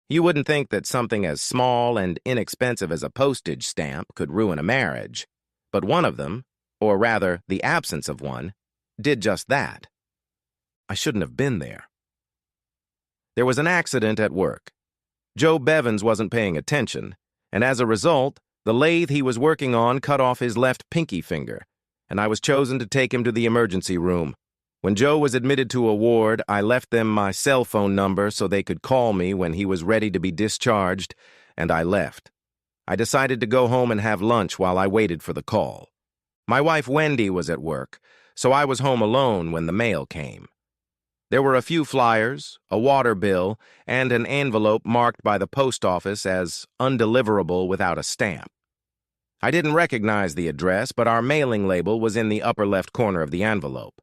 You wouldn't think that something as small and inexpensive as a postage stamp could ruin a marriage, but one of them, or rather the absence of one, did just that. I shouldn't have been there. There was an accident at work. Joe Bevins wasn't paying attention, and as a result, the lathe he was working on cut off his left pinky finger, and I was chosen to take him to the emergency room. When Joe was admitted to a ward, I left them my cell phone number so they could call me when he was ready to be discharged, and I left. I decided to go home and have lunch while I waited for the call. My wife Wendy was at work, so I was home alone when the mail came. There were a few flyers, a water bill, and an envelope marked by the post office as undeliverable without a stamp. I didn't recognize the address, but our mailing label was in the upper left corner of the envelope.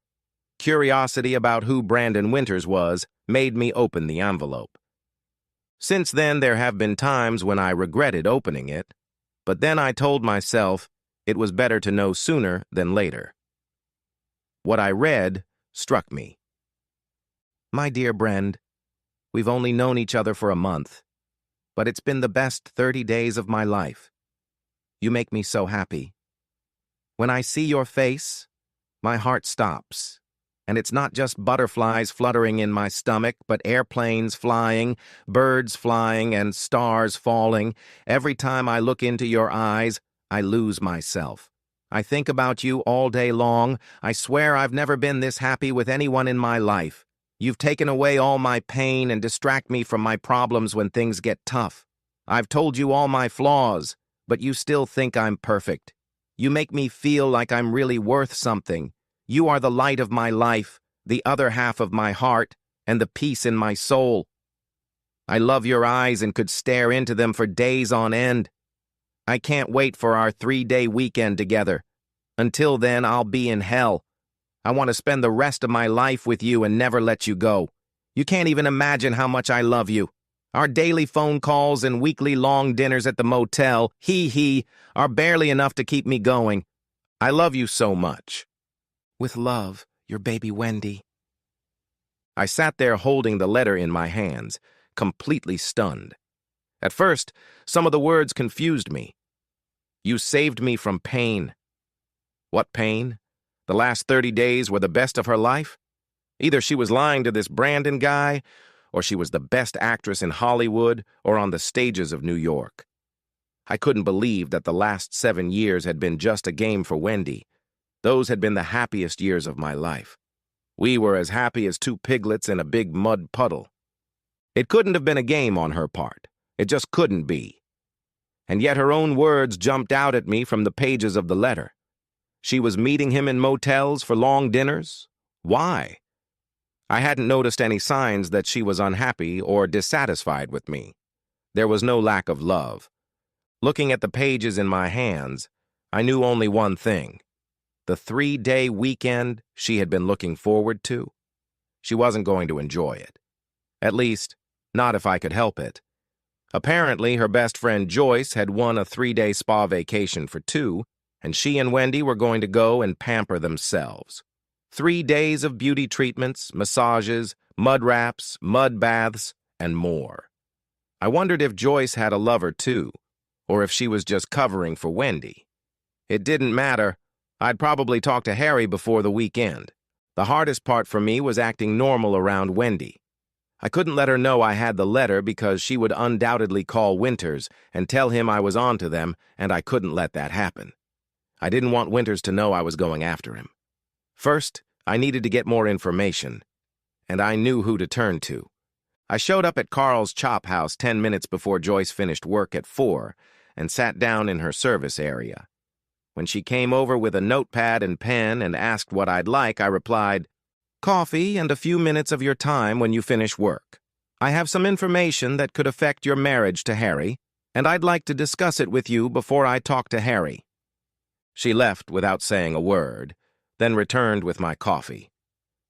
Curiosity about who Brandon Winters was made me open the envelope. Since then, there have been times when I regretted opening it, but then I told myself it was better to know sooner than later. What I read struck me. My dear Brend, we've only known each other for a month, but it's been the best 30 days of my life. You make me so happy. When I see your face, my heart stops. And it's not just butterflies fluttering in my stomach, but airplanes flying, birds flying, and stars falling. Every time I look into your eyes, I lose myself. I think about you all day long. I swear I've never been this happy with anyone in my life. You've taken away all my pain and distract me from my problems when things get tough. I've told you all my flaws, but you still think I'm perfect. You make me feel like I'm really worth something. You are the light of my life, the other half of my heart, and the peace in my soul. I love your eyes and could stare into them for days on end. I can't wait for our 3-day weekend together. Until then, I'll be in hell. I want to spend the rest of my life with you and never let you go. You can't even imagine how much I love you. Our daily phone calls and weekly long dinners at the motel, are barely enough to keep me going. I love you so much. With love, your baby Wendy. I sat there holding the letter in my hands, completely stunned. At first, some of the words confused me. You saved me from pain. What pain? The last 30 days were the best of her life? Either she was lying to this Brandon guy, or she was the best actress in Hollywood or on the stages of New York. I couldn't believe that the last 7 years had been just a game for Wendy. Those had been the happiest years of my life. We were as happy as two piglets in a big mud puddle. It couldn't have been a game on her part. It just couldn't be. And yet her own words jumped out at me from the pages of the letter. She was meeting him in motels for long dinners? Why? I hadn't noticed any signs that she was unhappy or dissatisfied with me. There was no lack of love. Looking at the pages in my hands, I knew only one thing. The 3-day weekend she had been looking forward to. She wasn't going to enjoy it. At least, not if I could help it. Apparently, her best friend Joyce had won a 3-day spa vacation for 2, and she and Wendy were going to go and pamper themselves. 3 days of beauty treatments, massages, mud wraps, mud baths, and more. I wondered if Joyce had a lover too, or if she was just covering for Wendy. It didn't matter. I'd probably talk to Harry before the weekend. The hardest part for me was acting normal around Wendy. I couldn't let her know I had the letter because she would undoubtedly call Winters and tell him I was on to them, and I couldn't let that happen. I didn't want Winters to know I was going after him. First, I needed to get more information, and I knew who to turn to. I showed up at Carl's Chop House 10 minutes before Joyce finished work at 4 and sat down in her service area. When she came over with a notepad and pen and asked what I'd like, I replied, "Coffee and a few minutes of your time when you finish work. I have some information that could affect your marriage to Harry, and I'd like to discuss it with you before I talk to Harry." She left without saying a word, then returned with my coffee.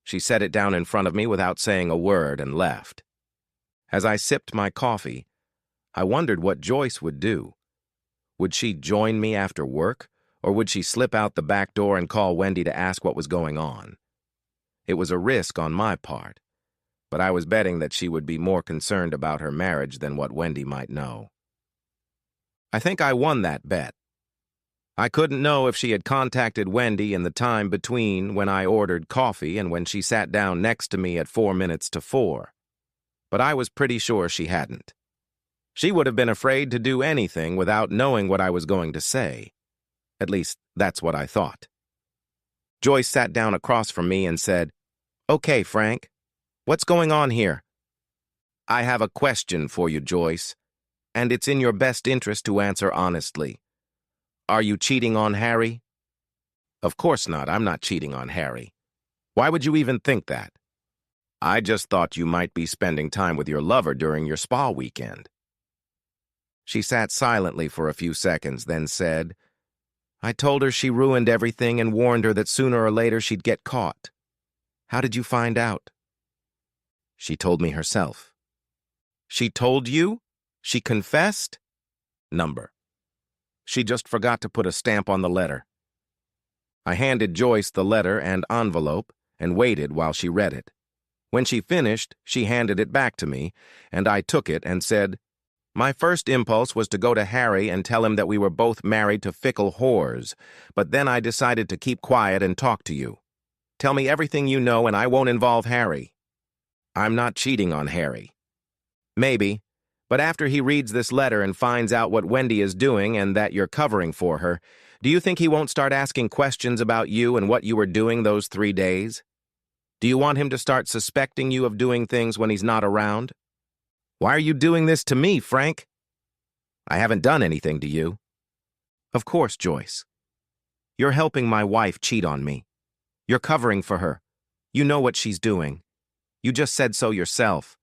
She set it down in front of me without saying a word and left. As I sipped my coffee, I wondered what Joyce would do. Would she join me after work? Or would she slip out the back door and call Wendy to ask what was going on? It was a risk on my part, but I was betting that she would be more concerned about her marriage than what Wendy might know. I think I won that bet. I couldn't know if she had contacted Wendy in the time between when I ordered coffee and when she sat down next to me at 4 minutes to 4, but I was pretty sure she hadn't. She would have been afraid to do anything without knowing what I was going to say. At least, that's what I thought. Joyce sat down across from me and said, "Okay, Frank, what's going on here?" "I have a question for you, Joyce, and it's in your best interest to answer honestly. Are you cheating on Harry?" "Of course not. I'm not cheating on Harry. Why would you even think that?" "I just thought you might be spending time with your lover during your spa weekend." She sat silently for a few seconds, then said, "I told her she ruined everything and warned her that sooner or later she'd get caught. How did you find out?" "She told me herself." "She told you? She confessed?" "Number. She just forgot to put a stamp on the letter." I handed Joyce the letter and envelope and waited while she read it. When she finished, she handed it back to me, and I took it and said, "My first impulse was to go to Harry and tell him that we were both married to fickle whores, but then I decided to keep quiet and talk to you. Tell me everything you know and I won't involve Harry." "I'm not cheating on Harry." "Maybe, but after he reads this letter and finds out what Wendy is doing and that you're covering for her, do you think he won't start asking questions about you and what you were doing those 3 days? Do you want him to start suspecting you of doing things when he's not around?" "Why are you doing this to me, Frank?" "I haven't done anything to you." "Of course, Joyce. You're helping my wife cheat on me. You're covering for her. You know what she's doing. You just said so yourself.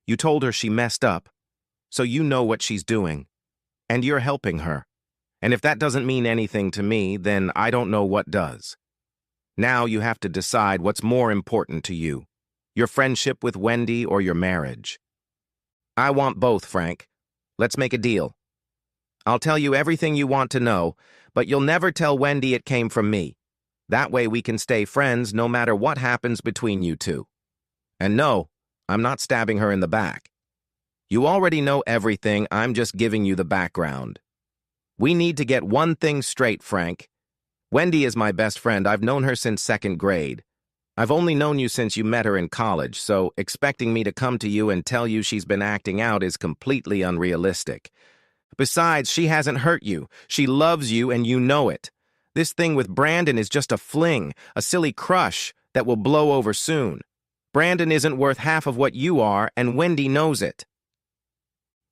You told her she messed up, so you know what she's doing. And you're helping her. And if that doesn't mean anything to me, then I don't know what does. Now you have to decide what's more important to you, your friendship with Wendy or your marriage." "I want both, Frank. Let's make a deal. I'll tell you everything you want to know, but you'll never tell Wendy it came from me. That way we can stay friends no matter what happens between you two. And no, I'm not stabbing her in the back. You already know everything, I'm just giving you the background. We need to get one thing straight, Frank. Wendy is my best friend. I've known her since 2nd grade. I've only known you since you met her in college, so expecting me to come to you and tell you she's been acting out is completely unrealistic. Besides, she hasn't hurt you. She loves you and you know it. This thing with Brandon is just a fling, a silly crush that will blow over soon. Brandon isn't worth half of what you are, and Wendy knows it."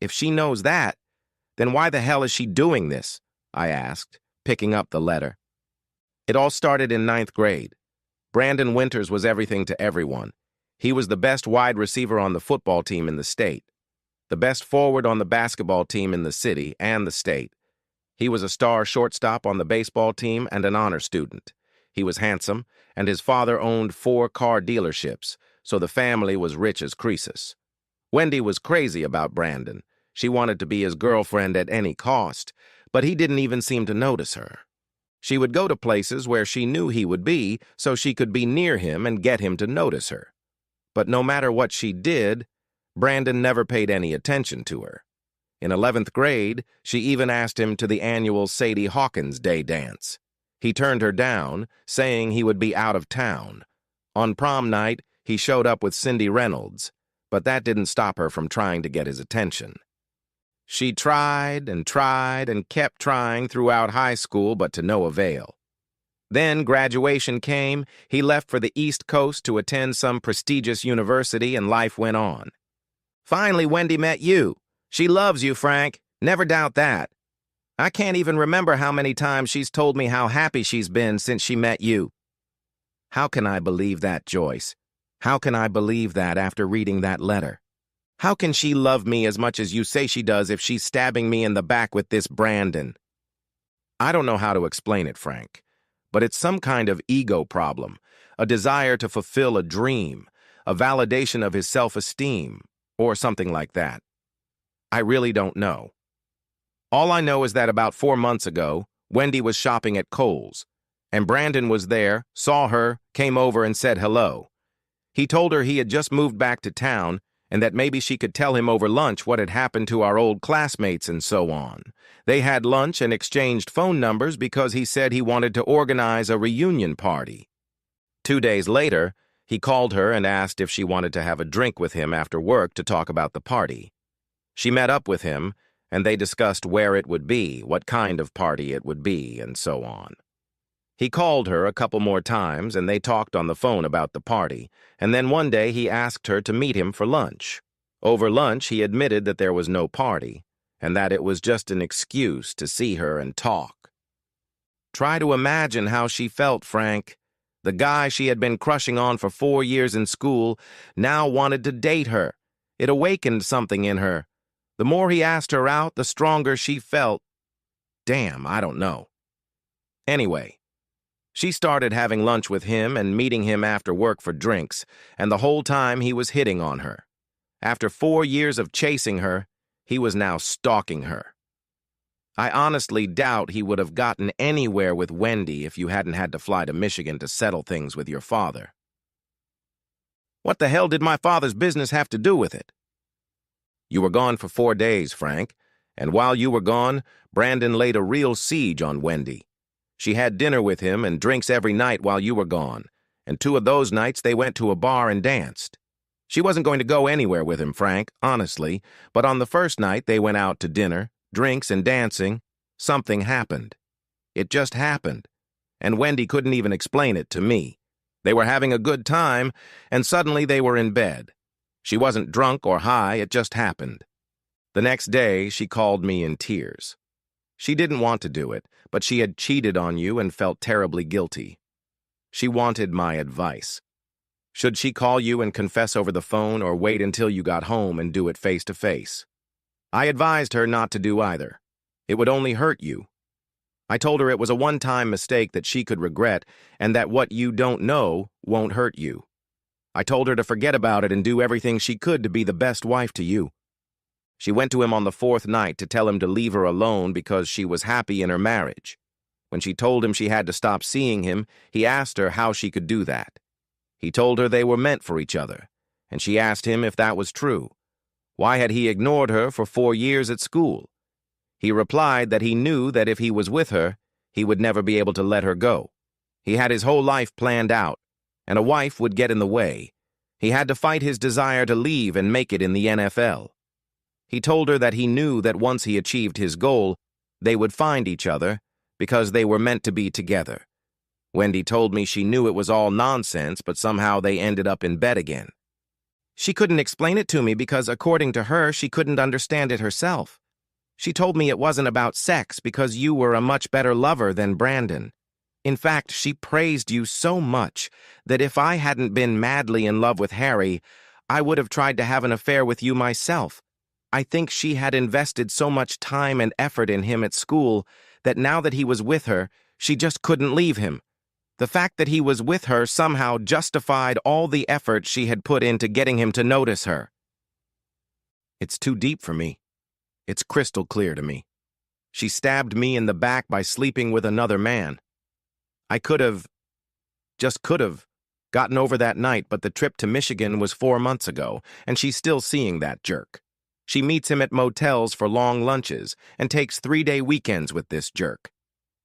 "If she knows that, then why the hell is she doing this?" I asked, picking up the letter. "It all started in 9th grade. Brandon Winters was everything to everyone. He was the best wide receiver on the football team in the state, the best forward on the basketball team in the city and the state. He was a star shortstop on the baseball team and an honor student. He was handsome, and his father owned 4 car dealerships, so the family was rich as Croesus. Wendy was crazy about Brandon. She wanted to be his girlfriend at any cost, but he didn't even seem to notice her. She would go to places where she knew he would be so she could be near him and get him to notice her. But no matter what she did, Brandon never paid any attention to her. In 11th grade, she even asked him to the annual Sadie Hawkins Day dance. He turned her down, saying he would be out of town. On prom night, he showed up with Cindy Reynolds, but that didn't stop her from trying to get his attention. She tried and kept trying throughout high school, but to no avail. Then graduation came, he left for the East Coast to attend some prestigious university, and life went on. Finally, Wendy met you. She loves you, Frank. Never doubt that. I can't even remember how many times she's told me how happy she's been since she met you." "How can I believe that, Joyce? How can I believe that after reading that letter? How can she love me as much as you say she does if she's stabbing me in the back with this Brandon?" "I don't know how to explain it, Frank, but it's some kind of ego problem, a desire to fulfill a dream, a validation of his self-esteem, or something like that. I really don't know. All I know is that about 4 months ago, Wendy was shopping at Kohl's, and Brandon was there, saw her, came over and said hello. He told her he had just moved back to town and that maybe she could tell him over lunch what had happened to our old classmates and so on. They had lunch and exchanged phone numbers because he said he wanted to organize a reunion party. 2 days later, he called her and asked if she wanted to have a drink with him after work to talk about the party. She met up with him, and they discussed where it would be, what kind of party it would be, and so on. He called her a couple more times, and they talked on the phone about the party, and then one day he asked her to meet him for lunch. Over lunch, he admitted that there was no party, and that it was just an excuse to see her and talk. Try to imagine how she felt, Frank. The guy she had been crushing on for 4 years in school now wanted to date her. It awakened something in her. The more he asked her out, the stronger she felt. Damn, I don't know. Anyway, she started having lunch with him and meeting him after work for drinks, and the whole time he was hitting on her. After 4 years of chasing her, he was now stalking her. I honestly doubt he would have gotten anywhere with Wendy if you hadn't had to fly to Michigan to settle things with your father. What the hell did my father's business have to do with it? You were gone for 4 days, Frank, and while you were gone, Brandon laid a real siege on Wendy. She had dinner with him and drinks every night while you were gone, and 2 of those nights they went to a bar and danced. She wasn't going to go anywhere with him, Frank, honestly, but on the first night they went out to dinner, drinks and dancing. Something happened. It just happened, and Wendy couldn't even explain it to me. They were having a good time, and suddenly they were in bed. She wasn't drunk or high, it just happened. The next day, she called me in tears. She didn't want to do it, but she had cheated on you and felt terribly guilty. She wanted my advice. Should she call you and confess over the phone or wait until you got home and do it face to face? I advised her not to do either. It would only hurt you. I told her it was a one-time mistake that she could regret and that what you don't know won't hurt you. I told her to forget about it and do everything she could to be the best wife to you. She went to him on the 4th night to tell him to leave her alone because she was happy in her marriage. When she told him she had to stop seeing him, he asked her how she could do that. He told her they were meant for each other, and she asked him if that was true. Why had he ignored her for 4 years at school? He replied that he knew that if he was with her, he would never be able to let her go. He had his whole life planned out, and a wife would get in the way. He had to fight his desire to leave and make it in the NFL. He told her that he knew that once he achieved his goal, they would find each other because they were meant to be together. Wendy told me she knew it was all nonsense, but somehow they ended up in bed again. She couldn't explain it to me because, according to her, she couldn't understand it herself. She told me it wasn't about sex because you were a much better lover than Brandon. In fact, she praised you so much that if I hadn't been madly in love with Harry, I would have tried to have an affair with you myself. I think she had invested so much time and effort in him at school that now that he was with her, she just couldn't leave him. The fact that he was with her somehow justified all the effort she had put into getting him to notice her. It's too deep for me. It's crystal clear to me. She stabbed me in the back by sleeping with another man. I could have, gotten over that night, but the trip to Michigan was 4 months ago, and she's still seeing that jerk. She meets him at motels for long lunches and takes 3-day weekends with this jerk.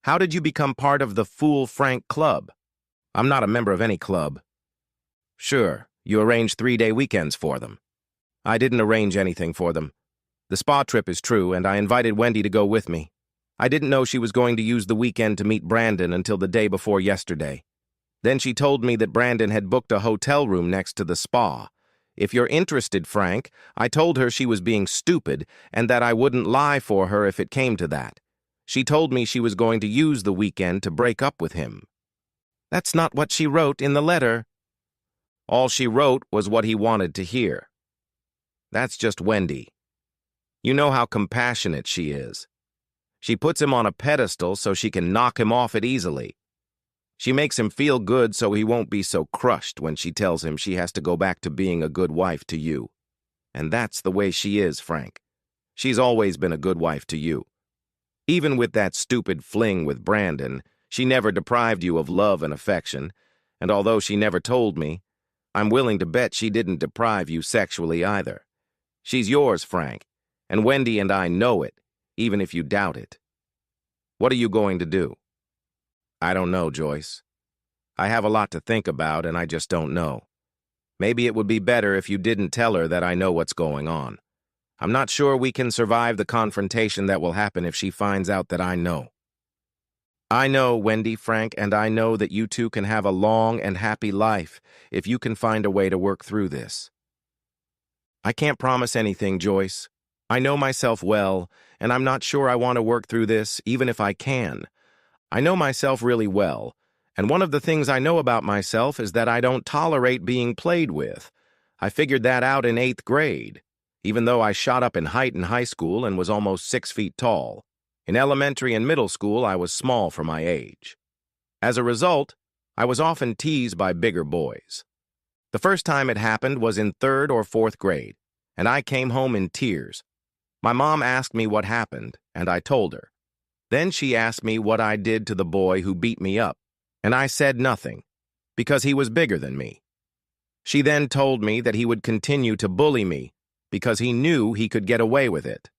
How did you become part of the Fool Frank Club? I'm not a member of any club. Sure, you arranged 3-day weekends for them. I didn't arrange anything for them. The spa trip is true, and I invited Wendy to go with me. I didn't know she was going to use the weekend to meet Brandon until the day before yesterday. Then she told me that Brandon had booked a hotel room next to the spa. If you're interested, Frank, I told her she was being stupid and that I wouldn't lie for her if it came to that. She told me she was going to use the weekend to break up with him. That's not what she wrote in the letter. All she wrote was what he wanted to hear. That's just Wendy. You know how compassionate she is. She puts him on a pedestal so she can knock him off it easily. She makes him feel good so he won't be so crushed when she tells him she has to go back to being a good wife to you. And that's the way she is, Frank. She's always been a good wife to you. Even with that stupid fling with Brandon, she never deprived you of love and affection, and although she never told me, I'm willing to bet she didn't deprive you sexually either. She's yours, Frank, and Wendy and I know it, even if you doubt it. What are you going to do? I don't know, Joyce. I have a lot to think about, and I just don't know. Maybe it would be better if you didn't tell her that I know what's going on. I'm not sure we can survive the confrontation that will happen if she finds out that I know. I know, Wendy, Frank, and I know that you two can have a long and happy life if you can find a way to work through this. I can't promise anything, Joyce. I know myself well, and I'm not sure I want to work through this, even if I can. I know myself really well, and one of the things I know about myself is that I don't tolerate being played with. I figured that out in 8th grade, even though I shot up in height in high school and was almost 6 feet tall. In elementary and middle school, I was small for my age. As a result, I was often teased by bigger boys. The first time it happened was in 3rd or 4th grade, and I came home in tears. My mom asked me what happened, and I told her. Then she asked me what I did to the boy who beat me up, and I said nothing, because he was bigger than me. She then told me that he would continue to bully me, because he knew he could get away with it.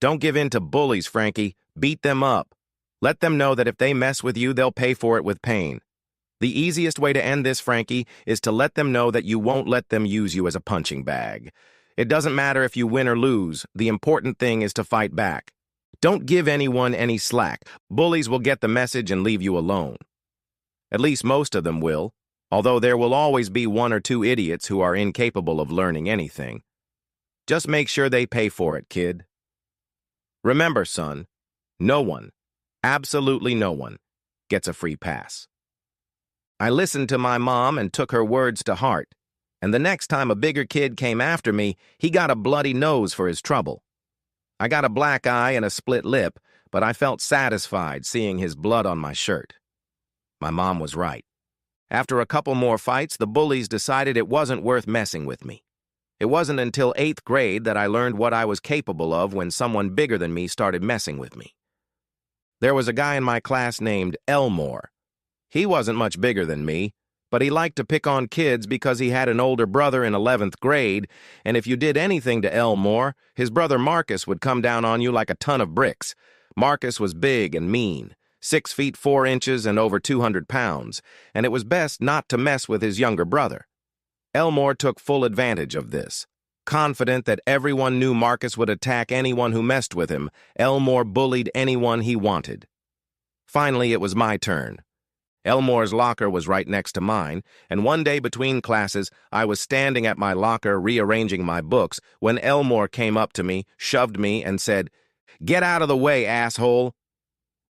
Don't give in to bullies, Frankie. Beat them up. Let them know that if they mess with you, they'll pay for it with pain. The easiest way to end this, Frankie, is to let them know that you won't let them use you as a punching bag. It doesn't matter if you win or lose. The important thing is to fight back. Don't give anyone any slack. Bullies will get the message and leave you alone. At least most of them will, although there will always be 1 or 2 idiots who are incapable of learning anything. Just make sure they pay for it, kid. Remember, son, no one, absolutely no one, gets a free pass. I listened to my mom and took her words to heart, and the next time a bigger kid came after me, he got a bloody nose for his trouble. I got a black eye and a split lip, but I felt satisfied seeing his blood on my shirt. My mom was right. After a couple more fights, the bullies decided it wasn't worth messing with me. It wasn't until 8th grade that I learned what I was capable of when someone bigger than me started messing with me. There was a guy in my class named Elmore. He wasn't much bigger than me, but he liked to pick on kids because he had an older brother in 11th grade, and if you did anything to Elmore, his brother Marcus would come down on you like a ton of bricks. Marcus was big and mean, 6 feet 4 inches and over 200 pounds, and it was best not to mess with his younger brother. Elmore took full advantage of this. Confident that everyone knew Marcus would attack anyone who messed with him, Elmore bullied anyone he wanted. Finally, it was my turn. Elmore's locker was right next to mine, and one day between classes, I was standing at my locker rearranging my books when Elmore came up to me, shoved me, and said, "Get out of the way, asshole."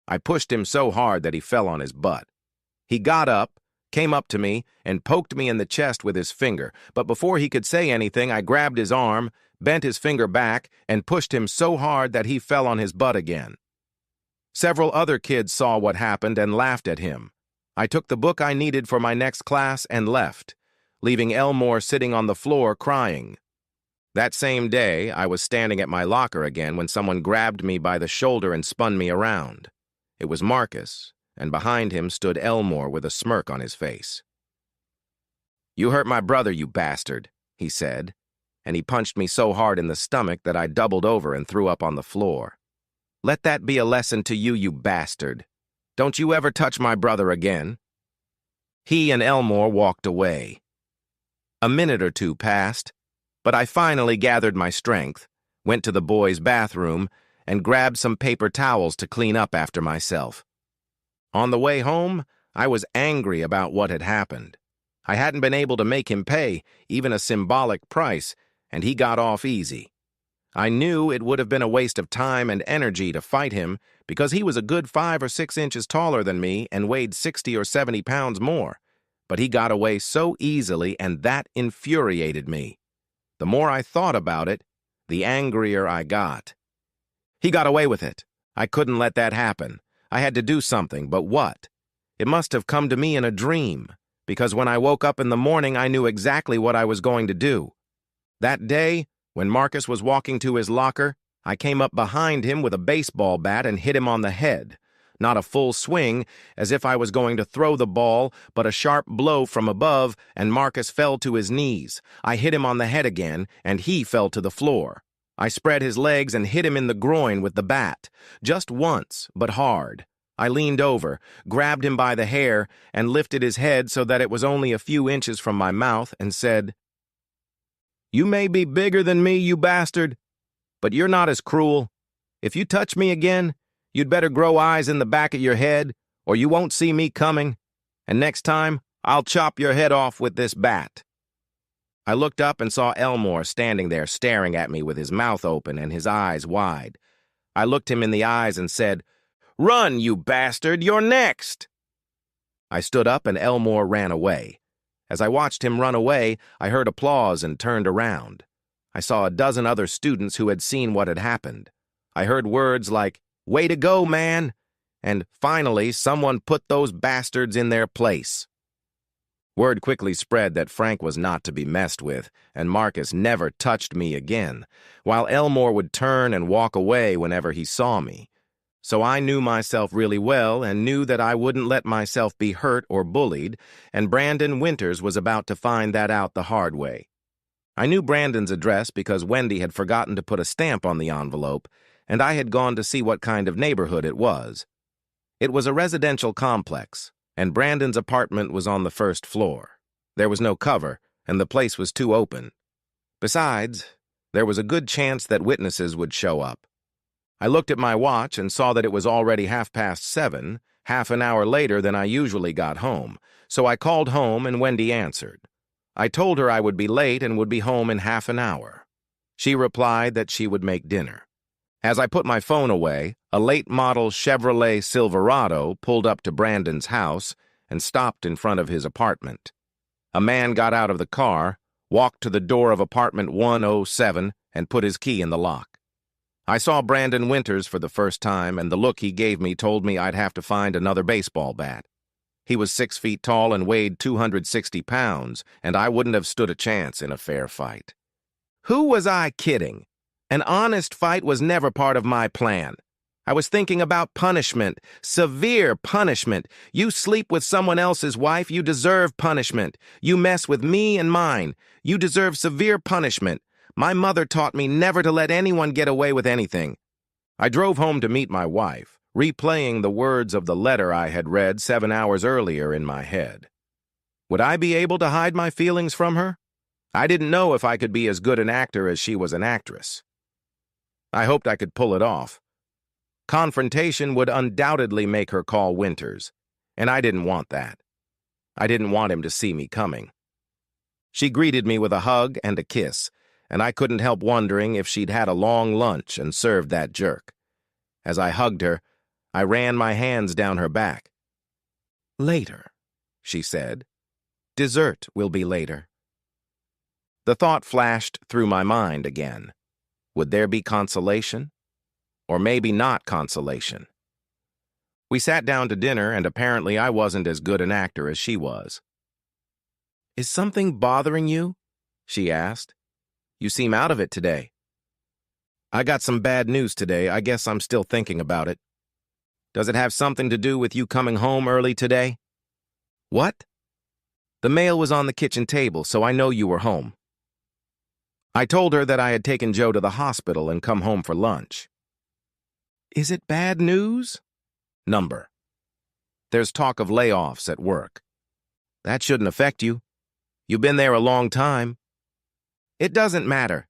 I pushed him so hard that he fell on his butt. He got up, came up to me, and poked me in the chest with his finger, but before he could say anything, I grabbed his arm, bent his finger back, and pushed him so hard that he fell on his butt again. Several other kids saw what happened and laughed at him. I took the book I needed for my next class and left, leaving Elmore sitting on the floor crying. That same day, I was standing at my locker again when someone grabbed me by the shoulder and spun me around. It was Marcus, and behind him stood Elmore with a smirk on his face. "You hurt my brother, you bastard," he said, and he punched me so hard in the stomach that I doubled over and threw up on the floor. "Let that be a lesson to you, you bastard. Don't you ever touch my brother again." He and Elmore walked away. A minute or 2 passed, but I finally gathered my strength, went to the boys' bathroom, and grabbed some paper towels to clean up after myself. On the way home, I was angry about what had happened. I hadn't been able to make him pay, even a symbolic price, and he got off easy. I knew it would have been a waste of time and energy to fight him because he was a good 5 or 6 inches taller than me and weighed 60 or 70 pounds more, but he got away so easily, and that infuriated me. The more I thought about it, the angrier I got. He got away with it. I couldn't let that happen. I had to do something, but what? It must have come to me in a dream, because when I woke up in the morning, I knew exactly what I was going to do. That day, when Marcus was walking to his locker, I came up behind him with a baseball bat and hit him on the head. Not a full swing, as if I was going to throw the ball, but a sharp blow from above, and Marcus fell to his knees. I hit him on the head again, and he fell to the floor. I spread his legs and hit him in the groin with the bat. Just once, but hard. I leaned over, grabbed him by the hair, and lifted his head so that it was only a few inches from my mouth, and said, "You may be bigger than me, you bastard, but you're not as cruel. If you touch me again, you'd better grow eyes in the back of your head, or you won't see me coming, and next time, I'll chop your head off with this bat." I looked up and saw Elmore standing there staring at me with his mouth open and his eyes wide. I looked him in the eyes and said, "Run, you bastard, you're next!" I stood up and Elmore ran away. As I watched him run away, I heard applause and turned around. I saw a dozen other students who had seen what had happened. I heard words like, "Way to go, man!" and finally someone put those bastards in their place. Word quickly spread that Frank was not to be messed with, and Marcus never touched me again, while Elmore would turn and walk away whenever he saw me. So I knew myself really well and knew that I wouldn't let myself be hurt or bullied, and Brandon Winters was about to find that out the hard way. I knew Brandon's address because Wendy had forgotten to put a stamp on the envelope, and I had gone to see what kind of neighborhood it was. It was a residential complex, and Brandon's apartment was on the first floor. There was no cover, and the place was too open. Besides, there was a good chance that witnesses would show up. I looked at my watch and saw that it was already 7:30, half an hour later than I usually got home, so I called home and Wendy answered. I told her I would be late and would be home in half an hour. She replied that she would make dinner. As I put my phone away, a late-model Chevrolet Silverado pulled up to Brandon's house and stopped in front of his apartment. A man got out of the car, walked to the door of apartment 107, and put his key in the lock. I saw Brandon Winters for the first time, and the look he gave me told me I'd have to find another baseball bat. He was 6 feet tall and weighed 260 pounds, and I wouldn't have stood a chance in a fair fight. Who was I kidding? An honest fight was never part of my plan. I was thinking about punishment, severe punishment. You sleep with someone else's wife, you deserve punishment. You mess with me and mine, you deserve severe punishment. My mother taught me never to let anyone get away with anything. I drove home to meet my wife, replaying the words of the letter I had read 7 hours earlier in my head. Would I be able to hide my feelings from her? I didn't know if I could be as good an actor as she was an actress. I hoped I could pull it off. Confrontation would undoubtedly make her call Winters, and I didn't want that. I didn't want him to see me coming. She greeted me with a hug and a kiss, and I couldn't help wondering if she'd had a long lunch and served that jerk. As I hugged her, I ran my hands down her back. "Later," she said. "Dessert will be later." The thought flashed through my mind again. Would there be consolation? Or maybe not consolation. We sat down to dinner, and apparently I wasn't as good an actor as she was. "Is something bothering you?" she asked. "You seem out of it today." "I got some bad news today. I guess I'm still thinking about it." "Does it have something to do with you coming home early today?" "What?" "The mail was on the kitchen table, so I know you were home." I told her that I had taken Joe to the hospital and come home for lunch. "Is it bad news?" "Number. There's talk of layoffs at work." "That shouldn't affect you. You've been there a long time." "It doesn't matter.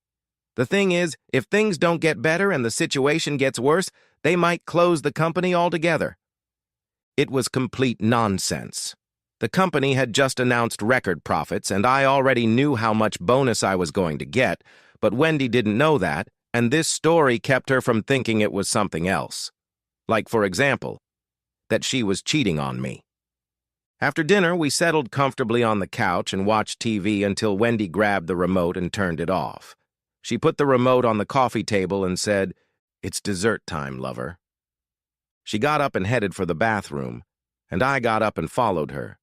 The thing is, if things don't get better and the situation gets worse, they might close the company altogether." It was complete nonsense. The company had just announced record profits, and I already knew how much bonus I was going to get, but Wendy didn't know that, and this story kept her from thinking it was something else. Like, for example, that she was cheating on me. After dinner, we settled comfortably on the couch and watched TV until Wendy grabbed the remote and turned it off. She put the remote on the coffee table and said, "It's dessert time, lover." She got up and headed for the bathroom, and I got up and followed her.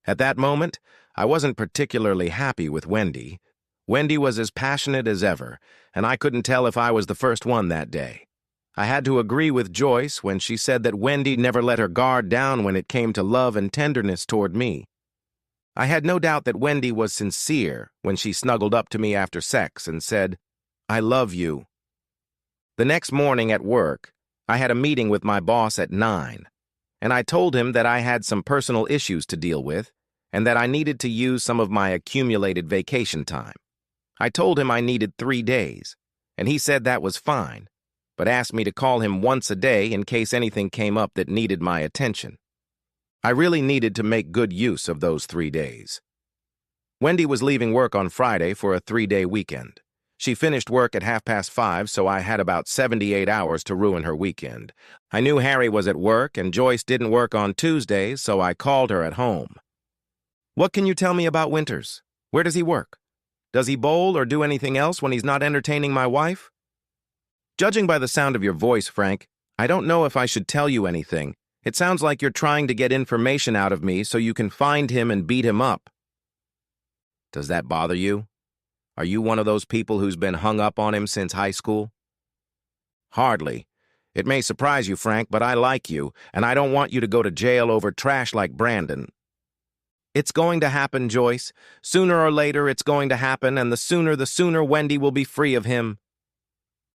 At that moment, I wasn't particularly happy with Wendy. Wendy was as passionate as ever, and I couldn't tell if I was the first one that day. I had to agree with Joyce when she said that Wendy never let her guard down when it came to love and tenderness toward me. I had no doubt that Wendy was sincere when she snuggled up to me after sex and said, "I love you." The next morning at work, I had a meeting with my boss at 9, and I told him that I had some personal issues to deal with and that I needed to use some of my accumulated vacation time. I told him I needed 3 days, and he said that was fine, but asked me to call him once a day in case anything came up that needed my attention. I really needed to make good use of those 3 days. Wendy was leaving work on Friday for a 3-day weekend. She finished work at 5:30, so I had about 78 hours to ruin her weekend. I knew Harry was at work and Joyce didn't work on Tuesdays, so I called her at home. "What can you tell me about Winters? Where does he work? Does he bowl or do anything else when he's not entertaining my wife?" "Judging by the sound of your voice, Frank, I don't know if I should tell you anything. It sounds like you're trying to get information out of me so you can find him and beat him up." "Does that bother you? Are you one of those people who's been hung up on him since high school?" "Hardly. It may surprise you, Frank, but I like you, and I don't want you to go to jail over trash like Brandon." "It's going to happen, Joyce. Sooner or later, it's going to happen, and the sooner Wendy will be free of him."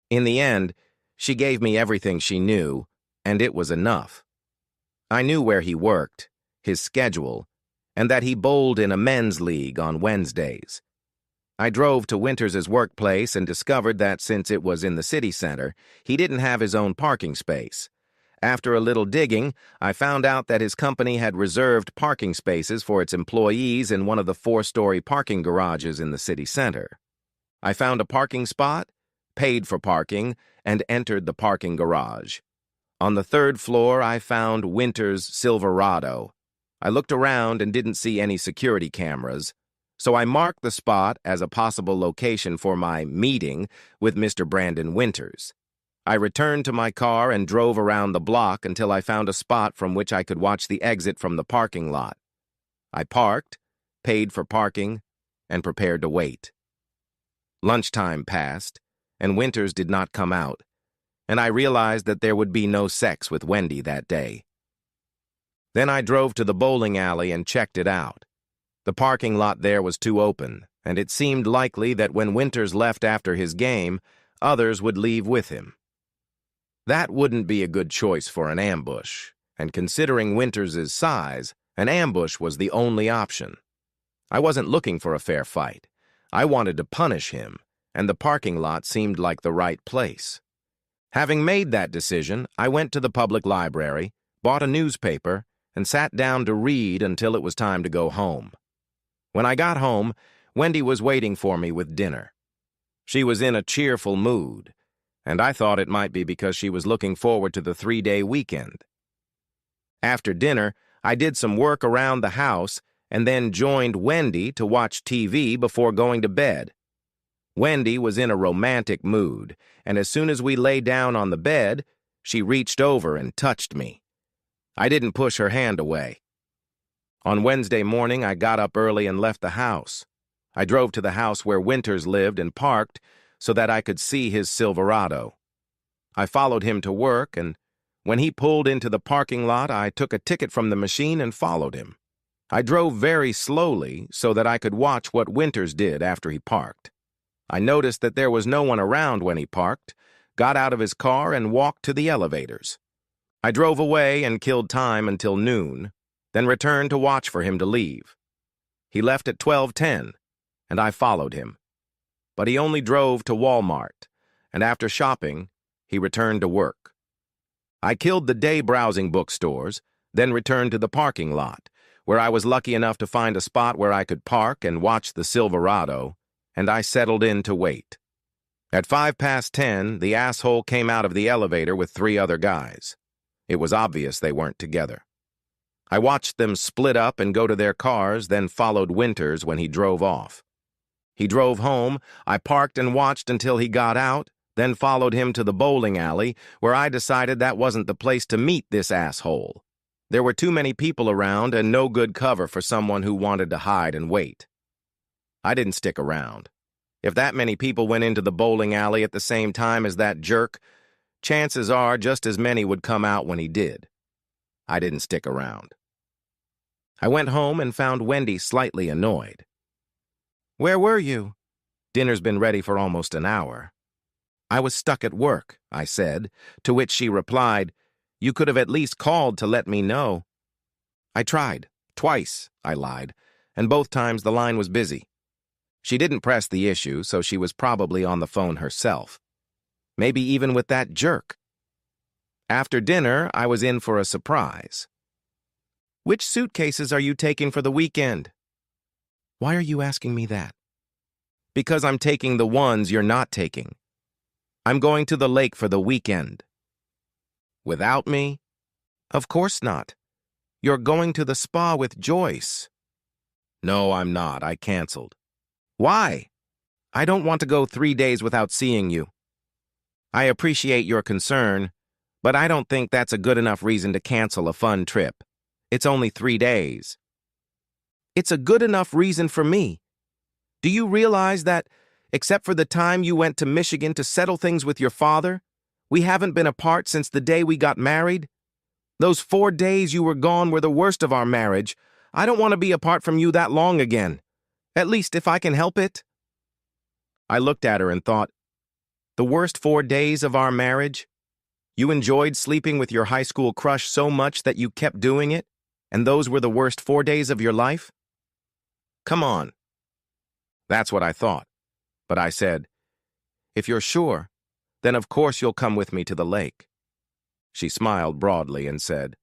In the end, she gave me everything she knew, and it was enough. I knew where he worked, his schedule, and that he bowled in a men's league on Wednesdays. I drove to Winters' workplace and discovered that since it was in the city center, he didn't have his own parking space. After a little digging, I found out that his company had reserved parking spaces for its employees in one of the 4-story parking garages in the city center. I found a parking spot, paid for parking, and entered the parking garage. On the 3rd floor, I found Winters' Silverado. I looked around and didn't see any security cameras, so I marked the spot as a possible location for my meeting with Mr. Brandon Winters. I returned to my car and drove around the block until I found a spot from which I could watch the exit from the parking lot. I parked, paid for parking, and prepared to wait. Lunchtime passed, and Winters did not come out, and I realized that there would be no sex with Wendy that day. Then I drove to the bowling alley and checked it out. The parking lot there was too open, and it seemed likely that when Winters left after his game, others would leave with him. That wouldn't be a good choice for an ambush, and considering Winters' size, an ambush was the only option. I wasn't looking for a fair fight. I wanted to punish him, and the parking lot seemed like the right place. Having made that decision, I went to the public library, bought a newspaper, and sat down to read until it was time to go home. When I got home, Wendy was waiting for me with dinner. She was in a cheerful mood, and I thought it might be because she was looking forward to the 3-day weekend. After dinner, I did some work around the house and then joined Wendy to watch TV before going to bed. Wendy was in a romantic mood, and as soon as we lay down on the bed, she reached over and touched me. I didn't push her hand away. On Wednesday morning, I got up early and left the house. I drove to the house where Winters lived and parked so that I could see his Silverado. I followed him to work, and when he pulled into the parking lot, I took a ticket from the machine and followed him. I drove very slowly so that I could watch what Winters did after he parked. I noticed that there was no one around when he parked, got out of his car, and walked to the elevators. I drove away and killed time until noon, then returned to watch for him to leave. He left at 12:10, and I followed him. But he only drove to Walmart, and after shopping, he returned to work. I killed the day browsing bookstores, then returned to the parking lot, where I was lucky enough to find a spot where I could park and watch the Silverado, and I settled in to wait. At 10:05, the asshole came out of the elevator with 3 other guys. It was obvious they weren't together. I watched them split up and go to their cars, then followed Winters when he drove off. He drove home, I parked and watched until he got out, then followed him to the bowling alley, where I decided that wasn't the place to meet this asshole. There were too many people around and no good cover for someone who wanted to hide and wait. I didn't stick around. If that many people went into the bowling alley at the same time as that jerk, chances are just as many would come out when he did. I didn't stick around. I went home and found Wendy slightly annoyed. "Where were you?" "Dinner's been ready for almost an hour." "I was stuck at work," I said, to which she replied, "You could have at least called to let me know." "I tried. Twice," I lied, and both times the line was busy. She didn't press the issue, so she was probably on the phone herself. Maybe even with that jerk. After dinner, I was in for a surprise. "Which suitcases are you taking for the weekend?" "Why are you asking me that?" "Because I'm taking the ones you're not taking. I'm going to the lake for the weekend." "Without me?" "Of course not. You're going to the spa with Joyce." "No, I'm not. I canceled." "Why?" "I don't want to go 3 days without seeing you." "I appreciate your concern, but I don't think that's a good enough reason to cancel a fun trip. It's only 3 days." "It's a good enough reason for me. Do you realize that, except for the time you went to Michigan to settle things with your father, we haven't been apart since the day we got married? Those 4 days you were gone were the worst of our marriage. I don't want to be apart from you that long again. At least if I can help it." I looked at her and thought, the worst 4 days of our marriage? You enjoyed sleeping with your high school crush so much that you kept doing it, and those were the worst 4 days of your life? Come on. That's what I thought. But I said, "If you're sure, then of course you'll come with me to the lake." She smiled broadly and said,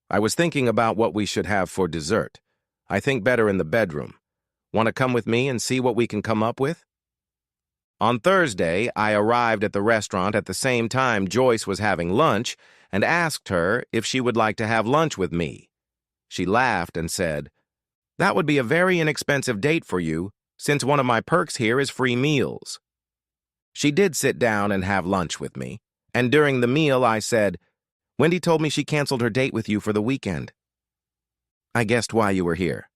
"I was thinking about what we should have for dessert. I think better in the bedroom. Want to come with me and see what we can come up with?" On Thursday, I arrived at the restaurant at the same time Joyce was having lunch and asked her if she would like to have lunch with me. She laughed and said, "That would be a very inexpensive date for you, since one of my perks here is free meals." She did sit down and have lunch with me, and during the meal I said, "Wendy told me she canceled her date with you for the weekend." "I guessed why you were here."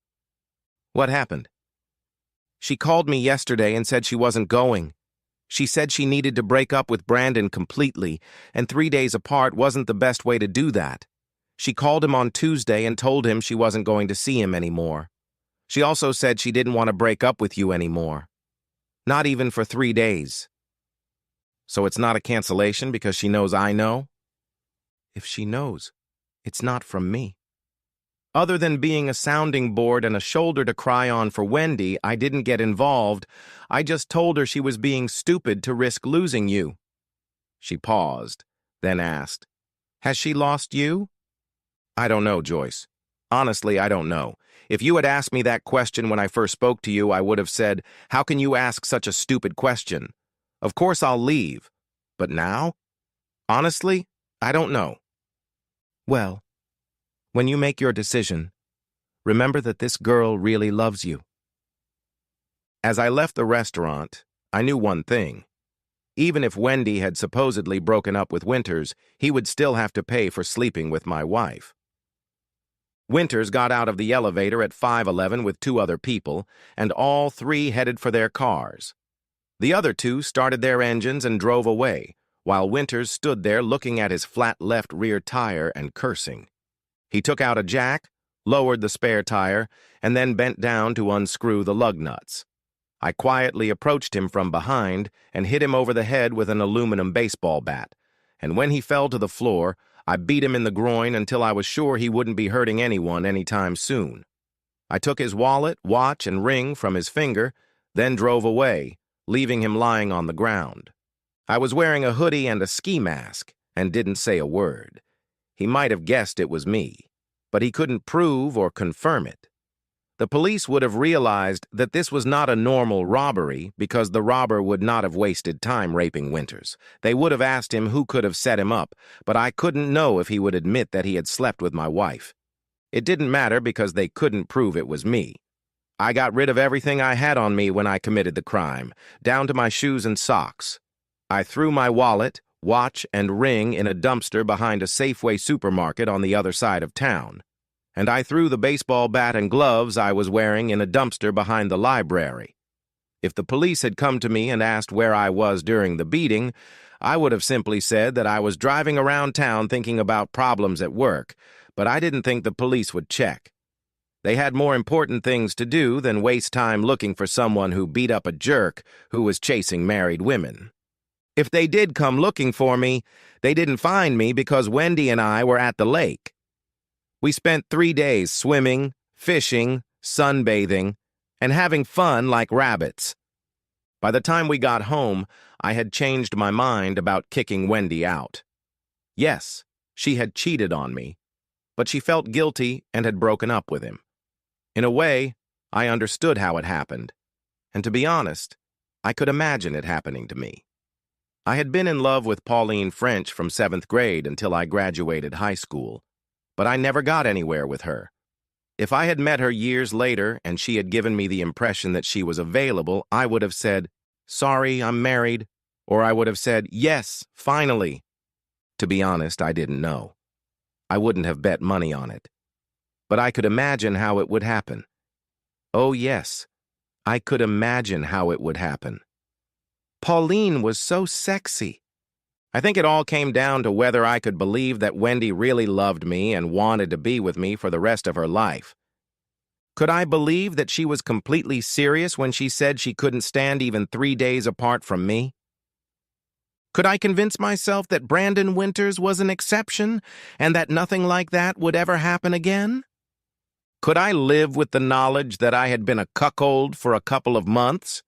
"What happened?" "She called me yesterday and said she wasn't going. She said she needed to break up with Brandon completely, and 3 days apart wasn't the best way to do that. She called him on Tuesday and told him she wasn't going to see him anymore. She also said she didn't want to break up with you anymore. Not even for 3 days." "So it's not a cancellation because she knows I know?" "If she knows, it's not from me." Other than being a sounding board and a shoulder to cry on for Wendy, I didn't get involved. I just told her she was being stupid to risk losing you. She paused, then asked, "Has she lost you?" "I don't know, Joyce. Honestly, I don't know. If you had asked me that question when I first spoke to you, I would have said, 'How can you ask such a stupid question?' Of course I'll leave. But now? Honestly, I don't know." "Well, when you make your decision, remember that this girl really loves you." As I left the restaurant, I knew one thing. Even if Wendy had supposedly broken up with Winters, he would still have to pay for sleeping with my wife. Winters got out of the elevator at 5:11 with 2 other people, and all 3 headed for their cars. The other 2 started their engines and drove away, while Winters stood there looking at his flat left rear tire and cursing. He took out a jack, lowered the spare tire, and then bent down to unscrew the lug nuts. I quietly approached him from behind and hit him over the head with an aluminum baseball bat, and when he fell to the floor, I beat him in the groin until I was sure he wouldn't be hurting anyone anytime soon. I took his wallet, watch, and ring from his finger, then drove away, leaving him lying on the ground. I was wearing a hoodie and a ski mask and didn't say a word. He might have guessed it was me, but he couldn't prove or confirm it. The police would have realized that this was not a normal robbery because the robber would not have wasted time raping Winters. They would have asked him who could have set him up, but I couldn't know if he would admit that he had slept with my wife. It didn't matter because they couldn't prove it was me. I got rid of everything I had on me when I committed the crime, down to my shoes and socks. I threw my wallet, watch, and ring in a dumpster behind a Safeway supermarket on the other side of town. And I threw the baseball bat and gloves I was wearing in a dumpster behind the library. If the police had come to me and asked where I was during the beating, I would have simply said that I was driving around town thinking about problems at work, but I didn't think the police would check. They had more important things to do than waste time looking for someone who beat up a jerk who was chasing married women. If they did come looking for me, they didn't find me because Wendy and I were at the lake. We spent 3 days swimming, fishing, sunbathing, and having fun like rabbits. By the time we got home, I had changed my mind about kicking Wendy out. Yes, she had cheated on me, but she felt guilty and had broken up with him. In a way, I understood how it happened, and to be honest, I could imagine it happening to me. I had been in love with Pauline French from 7th grade until I graduated high school, but I never got anywhere with her. If I had met her years later and she had given me the impression that she was available, I would have said, "Sorry, I'm married," or I would have said, "Yes, finally." To be honest, I didn't know. I wouldn't have bet money on it. But I could imagine how it would happen. Oh yes, I could imagine how it would happen. Pauline was so sexy. I think it all came down to whether I could believe that Wendy really loved me and wanted to be with me for the rest of her life. Could I believe that she was completely serious when she said she couldn't stand even 3 days apart from me? Could I convince myself that Brandon Winters was an exception and that nothing like that would ever happen again? Could I live with the knowledge that I had been a cuckold for a couple of months?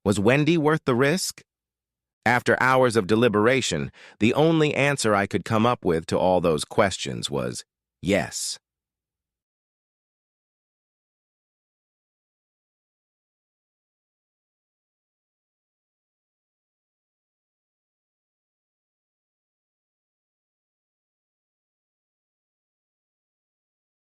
Was Wendy worth the risk? After hours of deliberation, the only answer I could come up with to all those questions was yes.